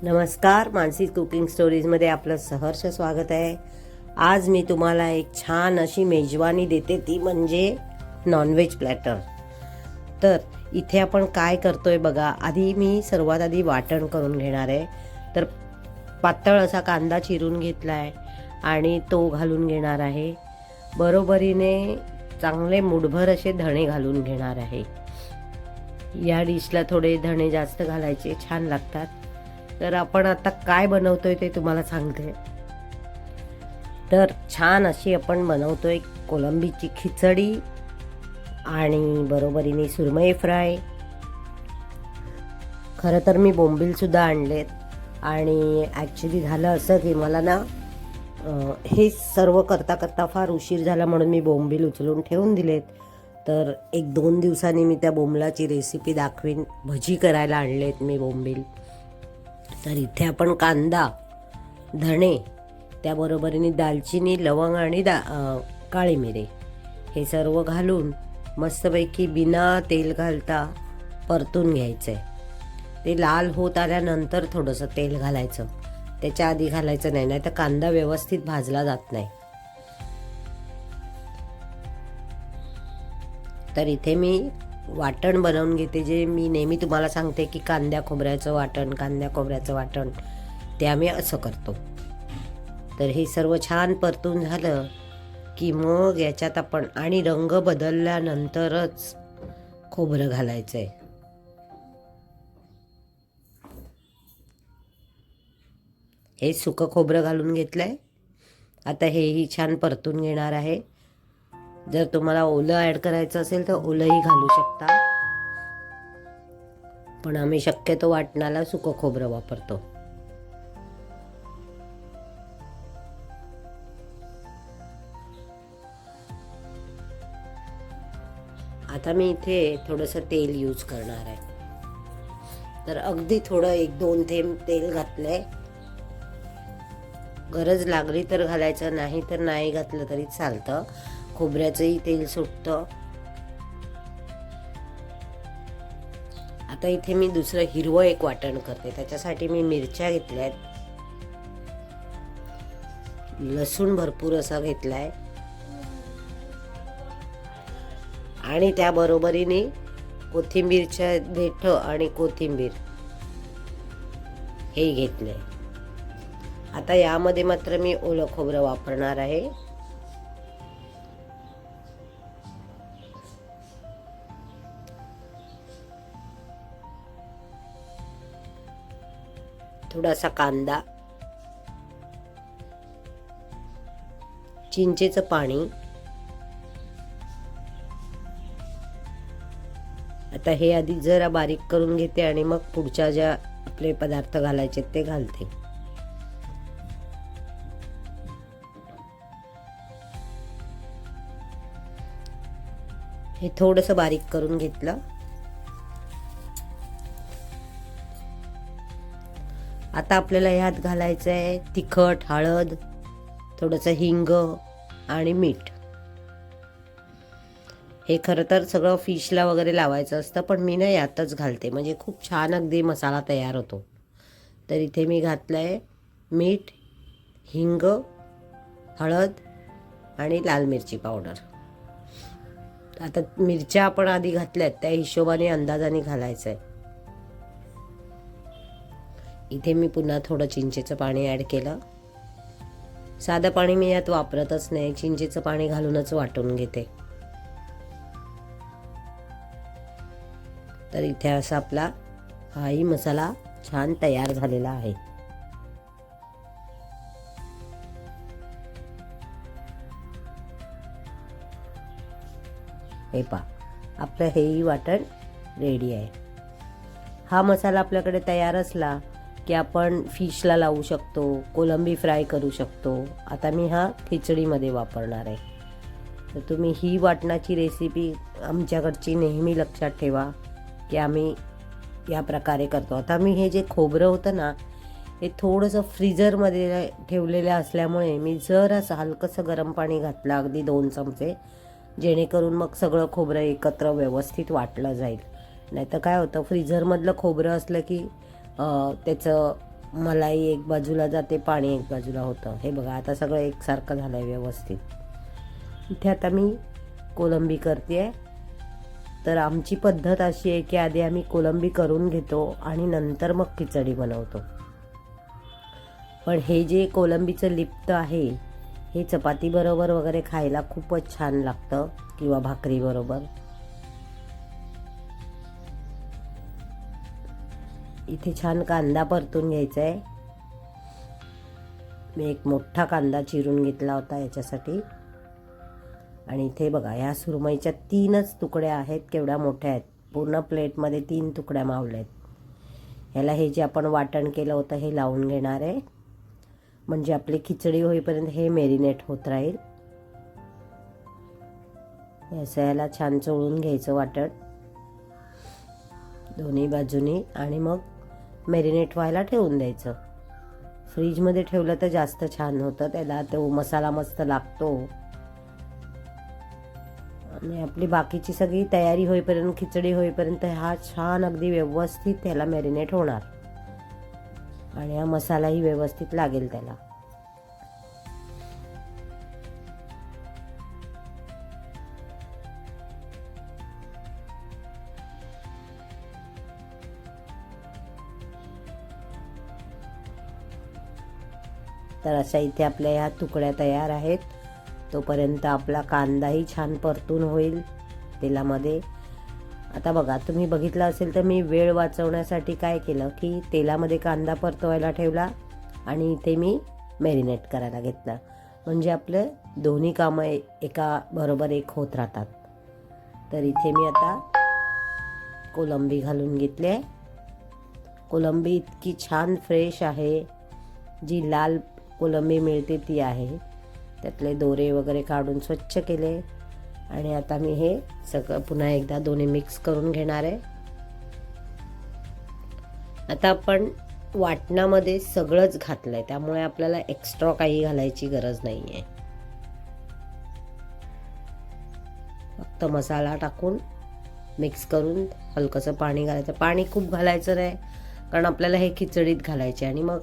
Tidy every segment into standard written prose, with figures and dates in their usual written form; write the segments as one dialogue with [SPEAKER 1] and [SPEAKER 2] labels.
[SPEAKER 1] नमस्कार, मानसी कुकिंग स्टोरीजमध्ये आपलं सहर्ष स्वागत आहे. आज मी तुम्हाला एक छान अशी मेजवानी देते, ती म्हणजे नॉनव्हेज प्लॅटर. तर इथे आपण काय करतोय बघा. सर्वात आधी वाटण करून घेणार आहे. तर पातळ असा कांदा चिरून घेतला आहे आणि तो घालून घेणार आहे. बरोबरीने चांगले मुठभर असे धणे घालून घेणार आहे. या डिशला थोडे धणे जास्त घालायचे, छान लागतात. तर आपण आता काय बनवतोय ते तुम्हाला सांगते. तर छान अशी आपण बनवतोय कोलंबीची खिचडी आणि बरोबरीने सुरमई फ्राय. खरं तर मी बोंबीलसुद्धा आणलेत आणि ॲक्च्युली झालं असं की मला हे सर्व करता करता फार उशीर झाला, म्हणून मी बोंबील उचलून ठेवून दिलेत. तर 1-2 दिवसांनी मी त्या बोंबलाची रेसिपी दाखवीन. भजी करायला आणलेत मी बोंबील. तर इथे आपण कांदा, धणे, त्याबरोबरीने दालचिनी, लवंग आणि काळी मिरे हे सर्व घालून मस्तपैकी बिना तेल घालता परतून घ्यायचं आहे. ते लाल होत आल्यानंतर थोडंसं तेल घालायचं, त्याच्या आधी घालायचं नाही, नाही तर कांदा व्यवस्थित भाजला जात नाही. तर इथे मी वाटण बनवून घेते, जे मी नेहमी तुम्हाला सांगते की कांद्या खोबऱ्याचं वाटण ते आम्ही असं करतो. तर हे सर्व छान परतून झालं की मग याच्यात आपण आणि रंग बदलल्यानंतरच खोबरं घालायचं आहे. हे सुकं खोबरं घालून घेतलंय. आता हेही छान परतून घेणार आहे. जर तुम्हाला ओलं ॲड करायचं असेल तर ओलंही घालू शकता, पण आम्ही शक्यतो वाटणाला सुकं खोबरं वापरतो. आता मी इथे थोडंसं तेल यूज करणार आहे. तर अगदी थोडं 1-2 थेंब तेल घातलंय. गरज लागली तर घालायचं, नाही तर नाही घातलं तरी चालतं. खोबऱ्याचंही तेल सुटतं. आता इथे मी दुसरं हिरवं एक वाटण करते. त्याच्यासाठी मी मिरच्या घेतल्यात, लसूण भरपूर असा घेतलाय आणि त्या बरोबरीने कोथिंबीरच्या देठं आणि कोथिंबीर हे घेतले. आता यामध्ये मात्र मी ओलं खोबरं वापरणार आहे. थोडासा कांदा, चिंचेचं पाणी. आता हे आधी जरा बारीक करून घेते आणि मग पुढच्या ज्या आपले पदार्थ घालायचे ते घालते. हे थोडंसं बारीक करून घेतलं. आता आपल्याला ह्यात घालायचं आहे तिखट, हळद, थोडंसं हिंग आणि मीठ. हे खरं तर सगळं फिशला वगैरे लावायचं असतं, पण मी यातच घालते, म्हणजे खूप छान अगदी मसाला तयार होतो. तर इथे मी घातलं आहे मीठ, हिंग, हळद आणि लाल मिरची पावडर. आता मिरच्या आपण आधी घातल्यात, त्या हिशोबाने अंदाजाने घालायचं आहे. इथे मी पुन्हा थोडं चिंचेचं पाणी ॲड केलं. साधं पाणी मी यात वापरतच नाही, चिंचेचं पाणी घालूनच वाटून घेते. तर इथे असा आपला हाही मसाला छान तयार झालेला आहे. हे पहा, आपलं हेही वाटण रेडी आहे. हा मसाला आपल्याकडे तयार असला की आपण फिशला लावू शकतो, कोलंबी फ्राय करू शकतो. आता मी हा खिचडीमध्ये वापरणार आहे. तर तुम्ही ही वाटणाची रेसिपी आमच्याकडची नेहमी लक्षात ठेवा की आम्ही या प्रकारे करतो. आता मी हे जे खोबरं होतं ना, हे थोडंसं फ्रीजरमध्ये ठेवलेलं असल्यामुळे मी जरासं हलकंसं गरम पाणी घातलं, अगदी 2 चमचे, जेणेकरून मग सगळं खोबरं एकत्र व्यवस्थित वाटलं जाईल. नाही तर काय होतं, फ्रीझरमधलं खोबरं असलं की त्याचं मलाई एक बाजूला जाते, पाणी एक बाजूला होतं. हे बघा आता सगळं एकसारखं झालं आहे व्यवस्थित. इथे आता मी कोलंबी करते आहे. तर आमची पद्धत अशी आहे की आधी आम्ही कोलंबी करून घेतो आणि नंतर मग खिचडी बनवतो. पण हे जे कोलंबीचं लिप्त आहे हे चपाती बरोबर वगैरे खायला खूपच छान लागतं किंवा भाकरी बरोबर. इथे छान कांदा परतून घ्यायचा आहे. मी एक मोठा कांदा चिरून घेतला होता याच्यासाठी. आणि इथे बघा ह्या सुरमईच्या 3च तुकड्या आहेत, केवढ्या मोठ्या आहेत. पूर्ण प्लेटमध्ये 3 तुकड्या मावल्या आहेत. ह्याला हे जे आपण वाटण केलं होतं हे लावून घेणार आहे, म्हणजे आपली खिचडी होईपर्यंत हे मॅरिनेट होत राहील. असं ह्याला छान चोळून घ्यायचं वाटण दोन्ही बाजूनी आणि मग मॅरिनेट व्हायला ठेवून द्यायचं. फ्रीजमध्ये ठेवलं तर जास्त छान होतं, त्याला तो मसाला मस्त लागतो. आणि आपली बाकीची सगळी तयारी होईपर्यंत, खिचडी होईपर्यंत हा छान अगदी व्यवस्थित त्याला मॅरिनेट होणार आणि हा मसालाही व्यवस्थित लागेल त्याला. तर अशा इथे आपल्या ह्या तुकड्या तयार आहेत. तोपर्यंत आपला कांदाही छान परतून होईल तेलामध्ये. आता बघा तुम्ही बघितलं असेल तर मी वेळ वाचवण्यासाठी काय केलं की तेलामध्ये कांदा परतवायला ठेवला आणि इथे मी मॅरिनेट करायला घेतला, म्हणजे आपलं दोन्ही कामं एका बरोबर एक होत राहतात. तर इथे मी आता कोलंबी घालून घेतली आहे. कोलंबी इतकी छान फ्रेश आहे, जी लाल कोलंबी मिळते ती आहे. त्यातले दोरे वगैरे काढून स्वच्छ केले आणि आता मी हे सगळं पुन्हा एकदा दोन्ही मिक्स करून घेणार आहे. आता आपण वाटणामध्ये सगळंच घातलंय, त्यामुळे आपल्याला एक्स्ट्रा काही घालायची गरज नाही आहे. फक्त मसाला टाकून मिक्स करून हलकंसं पाणी घालायचं. पाणी खूप घालायचं नाही, कारण आपल्याला हे खिचडीत घालायचे आणि मग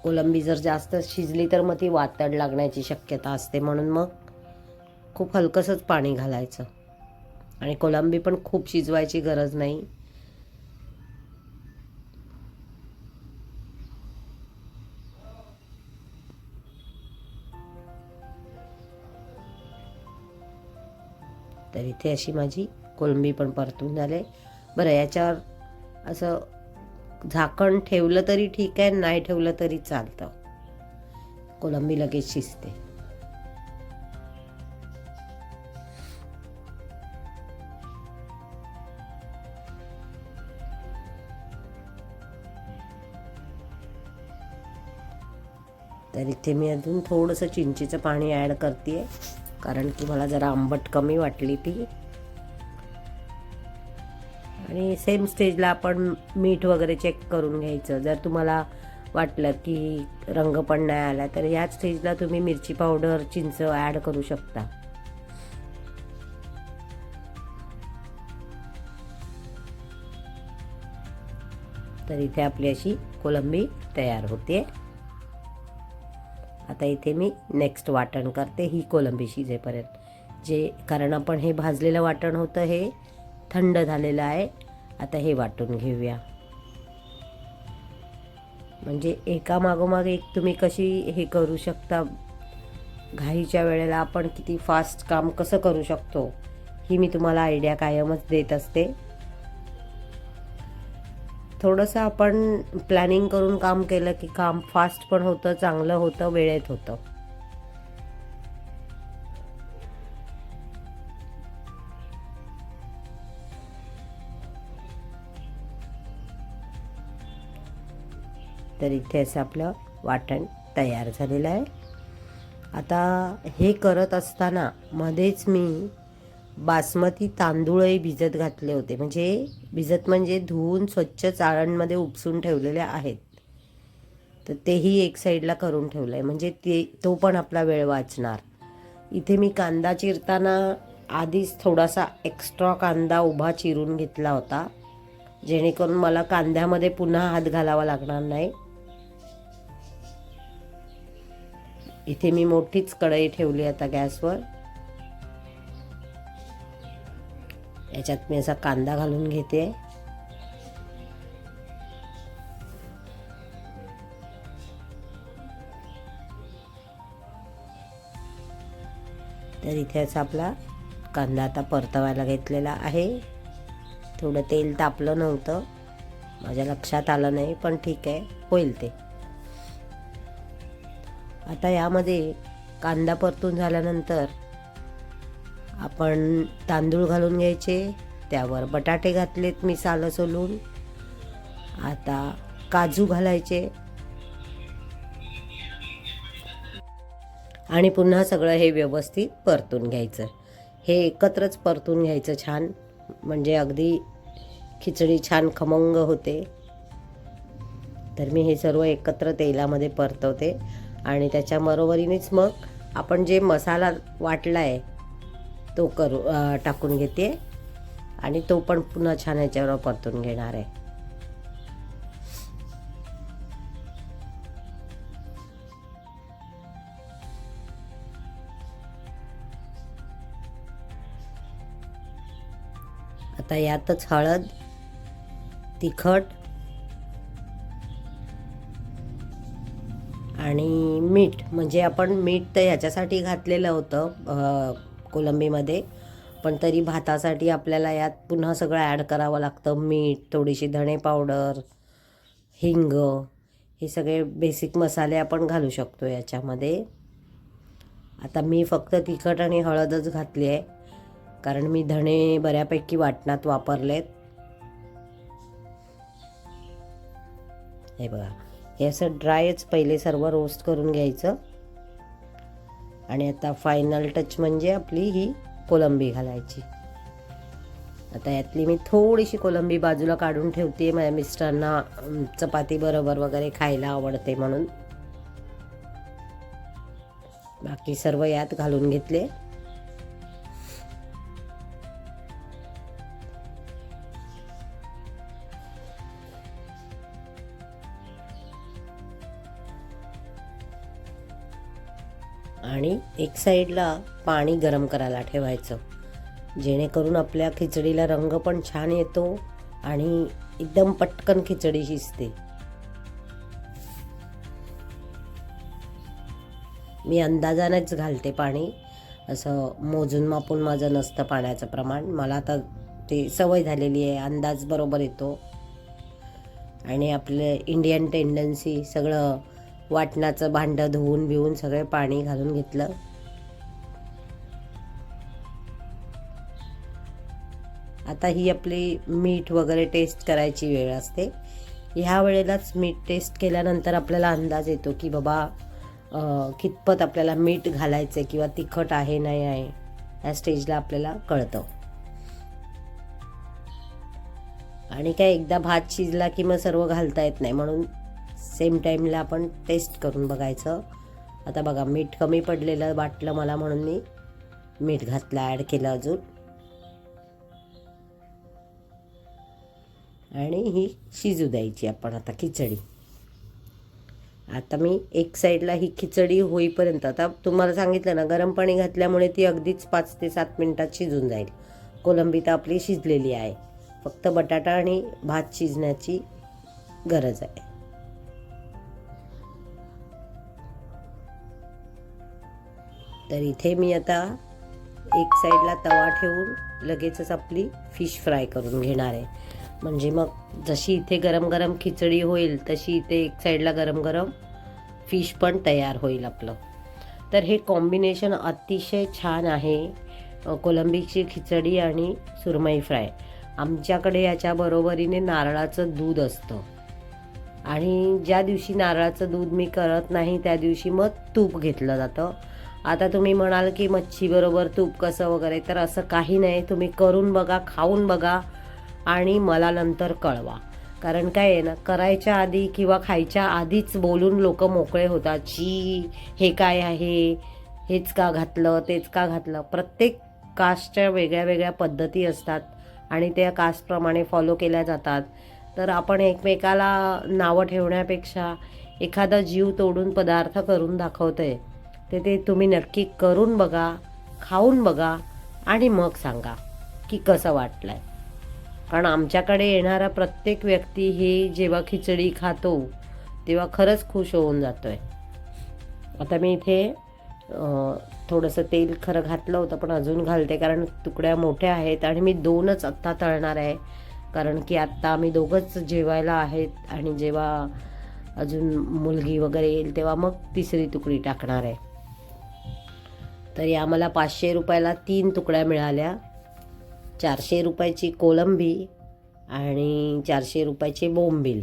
[SPEAKER 1] कोलंबी जर जास्त शिजली तर मग ती वातड लागण्याची शक्यता असते, म्हणून मग खूप हलकंसंच पाणी घालायचं. आणि कोलंबी पण खूप शिजवायची गरज नाही. तर इथे अशी माझी कोलंबी पण परतून झाले. बरं, याच्यावर असं झाकण ठेवलं तरी ठीक आहे, नाही ठेवलं तरी चालतं, कोलंबी लगेच शिजते. तर इथे मी अजून थोडंसं चिंचेचं पाणी ॲड करते, कारण की मला जरा आंबट कमी वाटली ती. आणि सेम स्टेजला आपण मीठ वगैरे चेक करून घ्यायचं. जर तुम्हाला वाटलं की रंग पण नाही आला तर ह्याच स्टेजला तुम्ही मिरची पावडर, चिंच ॲड करू शकता. तर इथे आपली अशी कोलंबी तयार होते. आता इथे मी नेक्स्ट वाटण करते ही कोलंबी शिजेपर्यंत. कारण आपण हे भाजलेलं वाटण होतं हे थंड झालेलं आहे. आता हे वाटून घेऊया, म्हणजे एका मागोमाग एक तुम्ही कशी हे करू शकता. घाईच्या वेळेला आपण किती फास्ट काम कसं करू शकतो ही मी तुम्हाला आयडिया कायमच देत असते. थोडंसं आपण प्लॅनिंग करून काम केलं की काम फास्ट पण होतं, चांगलं होतं, वेळेत होतं. तर इथे असं आपलं वाटण तयार झालेलं आहे. आता हे करत असताना मध्येच मी बासमती तांदूळही भिजत घातले होते, म्हणजे धुवून स्वच्छ चाळणमध्ये उपसून ठेवलेले आहेत. तर तेही एक साईडला करून ठेवलं आहे, म्हणजे तो पण आपला वेळ वाचणार. इथे मी कांदा चिरताना आधीच थोडासा एक्स्ट्रा कांदा उभा चिरून घेतला होता, जेणेकरून मला कांद्यामध्ये पुन्हा हात घालावा लागणार नाही. इथे मी मोठीच कढई ठेवली आता गॅसवर. याच्यात मी असा कांदा घालून घेते. तर इथे असा आपला कांदा आता परतवायला घेतलेला आहे. थोडं तेल तापलं नव्हतं, माझ्या लक्षात आलं नाही, पण ठीक आहे, होईल ते. आता यामध्ये कांदा परतून झाल्यानंतर आपण तांदूळ घालून घ्यायचे. त्यावर बटाटे घातलेत मी सालं सोलून. आता काजू घालायचे आणि पुन्हा सगळं हे व्यवस्थित परतून घ्यायचं. हे एकत्रच परतून घ्यायचं छान, म्हणजे अगदी खिचडी छान खमंग होते. तर मी हे सर्व एकत्र तेलामध्ये परतवते आणि त्याच्याबरोबरीनेच मग आपण जे मसाला वाटला आहे तो टाकून घेते आणि तो पण पुन्हा छान याच्यावर परतून घेणार आहे. आता यातच हळद, तिखट आणि मीठ, म्हणजे आपण मीठ तर ह्याच्यासाठी घातलेलं होतं कोलंबीमध्ये, पण तरी भातासाठी आपल्याला यात पुन्हा सगळं ॲड करावं लागतं. मीठ, थोडीशी धणे पावडर, हिंग, हे सगळे बेसिक मसाले आपण घालू शकतो याच्यामध्ये. आता मी फक्त तिखट आणि हळदच घातली आहे, कारण मी धणे बऱ्यापैकी वाटणात वापरलेत. हे बघा, हे असं ड्रायच पहिले सर्व रोस्ट करून घ्यायचं. आणि आता फायनल टच म्हणजे आपली ही कोलंबी घालायची. आता यातली मी थोडीशी कोलंबी बाजूला काढून ठेवते, माझ्या मिस्टरांना चपाती बरोबर वगैरे खायला आवडते म्हणून. बाकी सर्व यात घालून घेतले. आणि एक साईडला पाणी गरम करायला ठेवायचं, जेणेकरून आपल्या खिचडीला रंग पण छान येतो आणि एकदम पटकन खिचडी शिजते. मी अंदाजानेच घालते पाणी, असं मोजून मापून माझं नसतं पाण्याचं प्रमाण. मला आता ते सवय झालेली आहे, अंदाज बरोबर येतो. आणि आपलं इंडियन टेंडन्सी सगळं वाटणाचं भांडं धुवून बिवून सगळे पाणी घालून घेतलं. आता ही आपली मीठ वगैरे टेस्ट करायची वेळ असते. ह्या वेळेलाच मीठ टेस्ट केल्यानंतर आपल्याला अंदाज येतो की बाबा कितपत आपल्याला मीठ घालायचं आहे किंवा तिखट आहे नाही आहे, या स्टेजला आपल्याला कळतं. आणि काय एकदा भात शिजला की मग सर्व घालता येत नाही, म्हणून सेम टाईमला आपण टेस्ट करून बघायचं. आता बघा, मीठ कमी पडलेलं वाटलं मला म्हणून मी मीठ घातलं, ॲड केलं अजून. आणि ही शिजू द्यायची आपण आता खिचडी. आता मी एक साईडला ही खिचडी होईपर्यंत, आता तुम्हाला सांगितलं ना, गरम पाणी घातल्यामुळे ती अगदीच 5 ते 7 मिनिटात शिजून जाईल. कोलंबी तर आपली शिजलेली आहे, फक्त बटाटा आणि भात शिजण्याची गरज आहे. तर इथे मी आता एक साईडला तवा ठेवून लगेचच आपली फिश फ्राय करून घेणार आहे. म्हणजे मग जशी इथे गरम गरम खिचडी होईल तशी इथे एक साईडला गरम गरम फिश पण तयार होईल आपलं. तर हे कॉम्बिनेशन अतिशय छान आहे, कोलंबीची खिचडी आणि सुरमई फ्राय. आमच्याकडे याच्या बरोबरीने नारळाचं दूध असतं आणि ज्या दिवशी नारळाचं दूध मी करत नाही त्या दिवशी मग तूप घेतलं जातं. आता तुम्ही म्हणाल की मच्छी बरोबर तूप कसं वगैरे, तर असं काही नाही. तुम्ही करून बघा, खाऊन बघा आणि मला नंतर कळवा. कारण काय आहे ना, करायच्या आधी किंवा खायच्या आधीच बोलून लोक मोकळे होतात, ची हे काय आहे, हेच का घातलं, तेच का घातलं. प्रत्येक कास्टच्या वेगळ्या वेगळ्या पद्धती असतात आणि त्या कास्टप्रमाणे फॉलो केल्या जातात. तर आपण एकमेकाला नावं ठेवण्यापेक्षा एखादा जीव तोडून पदार्थ करून दाखवतोय ते तुम्ही नक्की करून बघा, खाऊन बघा आणि मग सांगा की कसं वाटलं आहे. कारण आमच्याकडे येणारा प्रत्येक व्यक्ती हे जेव्हा खिचडी खातो तेव्हा खरंच खुश होऊन जातो आहे. आता मी इथे थोडंसं तेल खरं घातलं होतं पण अजून घालते, कारण तुकड्या मोठ्या आहेत आणि मी 2च आत्ता तळणार आहे. कारण की आत्ता आम्ही दोघंच जेवायला आहेत आणि जेव्हा अजून मुलगी वगैरे येईल तेव्हा मग तिसरी तुकडी टाकणार आहे. तरी आम्हाला 500 रुपयाला 3 तुकड्या मिळाल्या. 400 रुपयाची कोलंबी आणि 400 रुपयाची बोंबील,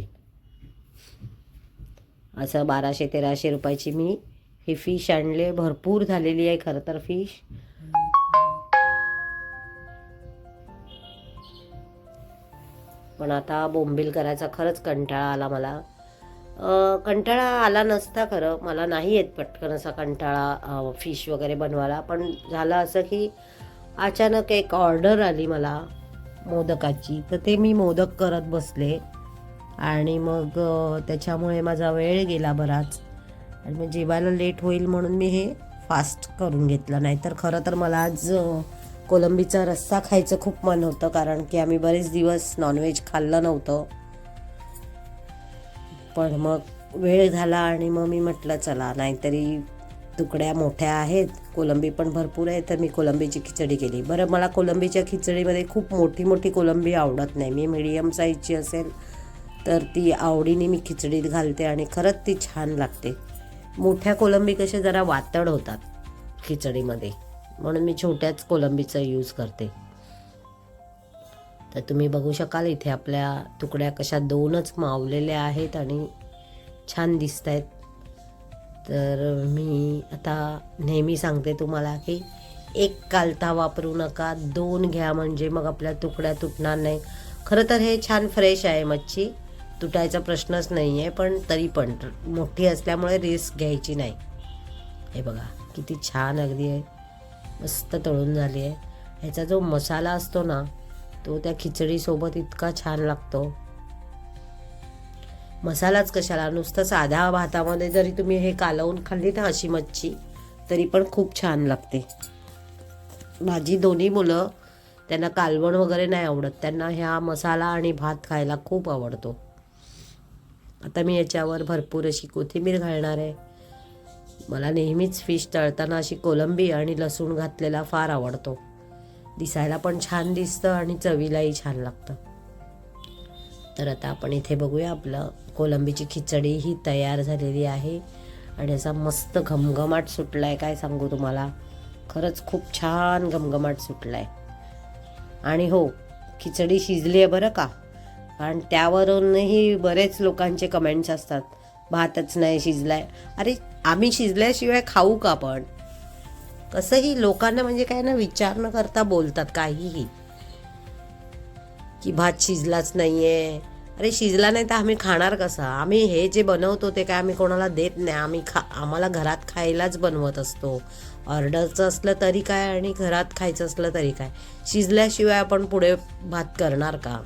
[SPEAKER 1] असं 1200-1300 रुपयाची मी ही फिश आणले. भरपूर झालेली आहे खरं तर फिश. पण आता बोंबील करायचा खरंच कंटाळा आला मला. कंटाळा आला नसता खरं, मला नाही येत पटकन असा कंटाळा फिश वगैरे बनवायला. पण झालं असं की अचानक एक ऑर्डर आली मला मोदकाची, तर ते मी मोदक करत बसले आणि मग त्याच्यामुळे माझा वेळ गेला बराच आणि मग जेवायला लेट होईल म्हणून मी हे फास्ट करून घेतलं. नाहीतर खरं तर मला आज कोलंबीचा रस्सा खायचं खूप मन होतं, कारण की आम्ही बरेच दिवस नॉनव्हेज खाल्लं नव्हतं. पण मग वेळ झाला आणि मग मी म्हटलं चला, नाहीतरी तुकड्या मोठ्या आहेत, कोलंबी पण भरपूर आहे, तर मी कोलंबीची खिचडी केली. बरं, मला कोलंबीच्या खिचडीमध्ये खूप मोठी मोठी कोलंबी आवडत नाही. मी मीडियम साईजची असेल तर ती आवडीने मी खिचडीत घालते आणि खरंच ती छान लागते. मोठ्या कोलंबी कशा जरा वातड होतात खिचडीमध्ये, म्हणून मी छोट्याच कोलंबीचा यूज करते. तर तुम्ही बघू शकाल इथे आपल्या तुकड्या कशा 2च मावलेल्या आहेत आणि छान दिसत आहेत. तर मी आता नेहमी सांगते तुम्हाला की एक कालता वापरू नका, 2 घ्या, म्हणजे मग आपल्या तुकड्या तुटणार नाही. खरं तर हे छान फ्रेश आहे मच्छी, तुटायचा प्रश्नच नाही आहे, पण तरी पण मोठी असल्यामुळे रिस्क घ्यायची नाही. हे बघा किती छान अगदी आहे, मस्त तळून झाली आहे. ह्याचा जो मसाला असतो ना तो त्या खिचडीसोबत इतका छान लागतो. मसालाच कशाला, नुसतं साध्या भातामध्ये जरी तुम्ही हे कालवून खाल्ली ना अशी मच्छी तरी पण खूप छान लागते. माझी दोन्ही मुलं, त्यांना कालवण वगैरे नाही आवडत, त्यांना ह्या मसाला आणि भात खायला खूप आवडतो. आता मी याच्यावर भरपूर अशी कोथिंबीर घालणार आहे. मला नेहमीच फिश तळताना अशी कोलंबी आणि लसूण घातलेला फार आवडतो. दिसायला पण छान दिसतं आणि चवीलाही छान लागतं. तर आता आपण इथे बघूया, आपलं कोलंबीची खिचडी ही तयार झालेली आहे आणि असा मस्त घमघमाट सुटला आहे. काय सांगू तुम्हाला, खरंच खूप छान घमघमाट सुटला आहे. आणि हो, खिचडी शिजली आहे बरं का, कारण त्यावरूनही बरेच लोकांचे कमेंट्स असतात, भातच नाही शिजलाय. अरे, आम्ही शिजल्याशिवाय खाऊ का? पण कसंही लोकांना म्हणजे काय ना, विचार न करता बोलतात काहीही, की भात शिजलाच नाहीये. अरे, शिजला नाही तर आम्ही खाणार कसा? आम्ही हे जे बनवतो ते काय आम्ही कोणाला देत नाही. आम्हाला घरात खायलाच बनवत असतो. ऑर्डरचं असलं तरी काय आणि घरात खायचं असलं तरी काय, शिजल्याशिवाय आपण पुढे भात करणार का?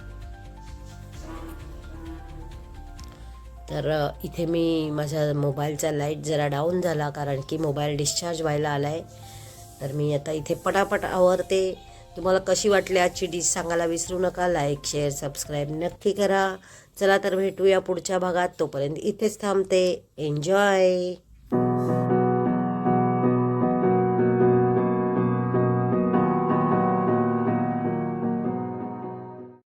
[SPEAKER 1] तर इथे मी माझ्या मोबाईलचा लाईट जरा डाऊन झाला, कारण की मोबाईल डिस्चार्ज व्हायला आला आहे. तर मी आता इथे पटापट आवरते. तुम्हाला कशी वाटली आजची डिश सांगायला विसरू नका. लाईक, शेअर, सबस्क्राईब नक्की करा. चला तर भेटूया पुढच्या भागात. तोपर्यंत इथेच थांबते. एन्जॉय.